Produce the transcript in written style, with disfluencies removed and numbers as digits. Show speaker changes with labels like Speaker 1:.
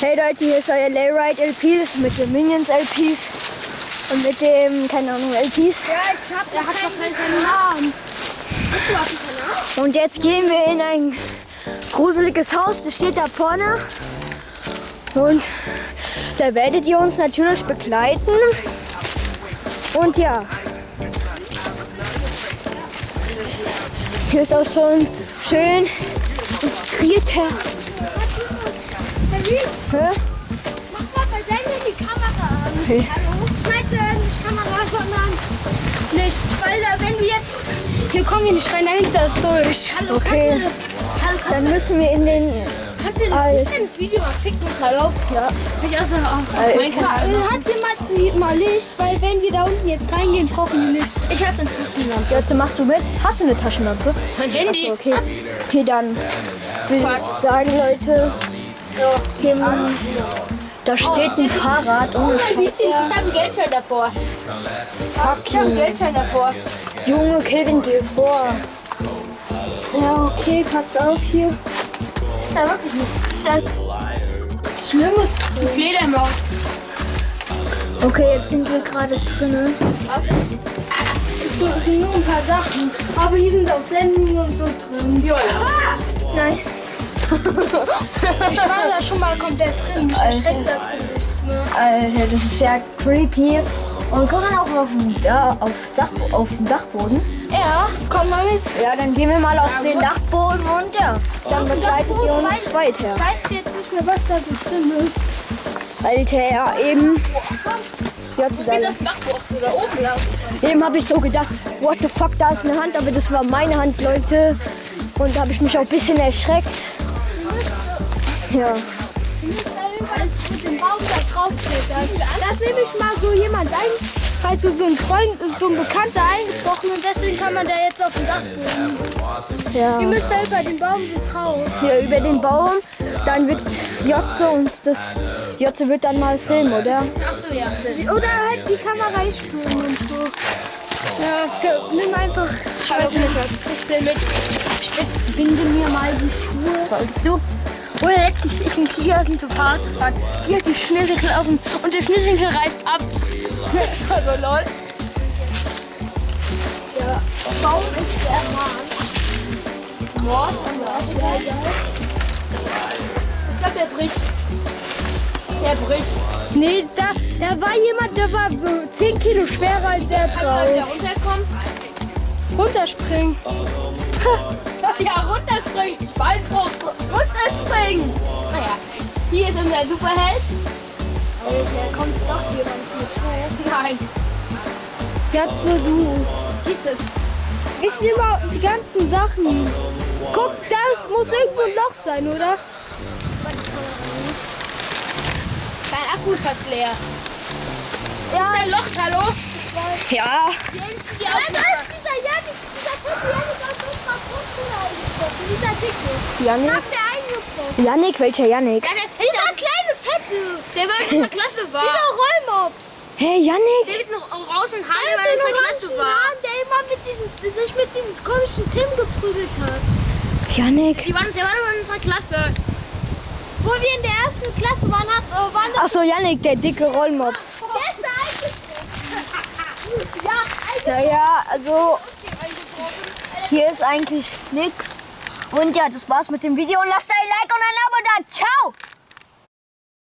Speaker 1: Hey Leute, hier ist euer Layride LPs mit den Minions LPs und mit dem, keine Ahnung, LPs.
Speaker 2: Ja, er hat doch keinen Namen.
Speaker 1: Und jetzt gehen wir in ein gruseliges Haus, das steht da vorne. Und da werdet ihr uns natürlich begleiten. Und ja, hier ist auch schon schön inspiriert her.
Speaker 2: Mach mal bei deinem die Kamera an.
Speaker 1: Okay.
Speaker 2: Hallo? Ich meinte nicht Kamera, sondern Licht. Weil wenn du jetzt... Hier kommen wir nicht rein, dahinter ist durch. Hallo,
Speaker 1: Okay, dann müssen wir in den...
Speaker 2: Kannst du ein Video mal schicken? Hallo?
Speaker 1: Ja.
Speaker 2: Ich also auf meinen Kanal. Hat jemand mal Licht? Weil wenn wir da unten jetzt reingehen, brauchen wir Licht. Ich habe eine Taschenlampe.
Speaker 1: Jetzt machst du mit? Hast du eine Taschenlampe?
Speaker 2: Mein Handy.
Speaker 1: Achso, okay. Okay, dann will ich sagen, Leute, hier, da steht ein Fahrrad ohne
Speaker 2: Ich habe einen Geldschein davor. Ich habe einen Geldschein davor.
Speaker 1: Junge, Kelvin, geh vor.
Speaker 2: Ja, okay, pass auf hier. Ist da wirklich nicht. Das Schlimmes. Eine Fledermaus.
Speaker 1: Okay, jetzt sind wir gerade drinnen.
Speaker 2: Das sind nur ein paar Sachen. Aber hier sind auch Sendungen und so drin. Ja.
Speaker 1: Nein.
Speaker 2: Ich war da schon mal komplett drin. Mich erschreckt da drin nichts mehr.
Speaker 1: Alter, das ist ja creepy. Und kann man auch auf dem Dachboden?
Speaker 2: Ja, komm mal mit.
Speaker 1: Ja, dann gehen wir mal auf den Dachboden und ja, dann begleitet ihr uns weiter.
Speaker 2: Ich weiß jetzt nicht mehr, was da so drin ist.
Speaker 1: Alter, ja, eben. Ja, zu deiner.
Speaker 2: Dachboden oder oben lang.
Speaker 1: Eben habe ich so gedacht, what the fuck, da ist eine Hand, aber das war meine Hand, Leute. Und da habe ich mich auch ein bisschen erschreckt. Ja.
Speaker 2: Alles mit dem Baum da drauf steht. Das nehme ich mal so jemand ein, halt so ein Freund, so ein Bekannter eingebrochen und deswegen kann man da jetzt auf dem Dach wohnen.
Speaker 1: Ja.
Speaker 2: Ihr müsst da über den Baum so drauf.
Speaker 1: Hier über den Baum, dann wird Jotze uns das, Jotze wird dann mal filmen, oder?
Speaker 2: Ach so, ja. Oder halt die Kamera ich filmen und so. Ja, nimm einfach. Ich will mit. Ich binde mir mal die Schuhe. So. Oder letztens ist ein Kiosk zum Fahrrad gefahren. Hier hat die Schnürsenkel auf und der Schnürsenkel reißt ab. Also lol.
Speaker 1: Der Baum ist ermahnt.
Speaker 2: Mord an der Ich glaube, der bricht. Der bricht. Nee, da war jemand, der war so 10 Kilo schwerer als er drauf. Kann man runterkommen? Runterspringen. Ja, runterspringen. Beinbruch. Runterspringen. Naja, hier ist unser Superheld.
Speaker 1: Da kommt doch jemand mit hoch.
Speaker 2: Nein. Jetzt so du. Dieses. Ich nehme auch die ganzen Sachen. Guck, da muss irgendwo ein Loch sein, oder? Dein Akku ist fast leer. Ja. Ist ein Loch, hallo?
Speaker 1: Ja.
Speaker 2: Da ist dieser Janik, dieser fette Janik aus unserer Grundschule eingebrochen. Dieser dicke.
Speaker 1: Janik?
Speaker 2: Hast der eingebrochen?
Speaker 1: Janik, welcher Janik?
Speaker 2: Ja, dieser kleine Fette. Der bei uns in der Klasse war. Dieser Rollmops.
Speaker 1: Hey, Janik?
Speaker 2: Der mit einem orangen Haar, der bei uns in der Klasse war. Der immer sich mit diesem komischen Tim geprügelt hat.
Speaker 1: Janik?
Speaker 2: Der war in unserer Klasse. Wo wir in der ersten Klasse waren das...
Speaker 1: Achso, Janik, der dicke Rollmops.
Speaker 2: Der ist da eingebrochen. Ja,
Speaker 1: Naja, also hier ist eigentlich nichts. Und ja, das war's mit dem Video. Und lasst ein Like und ein Abo da. Ciao!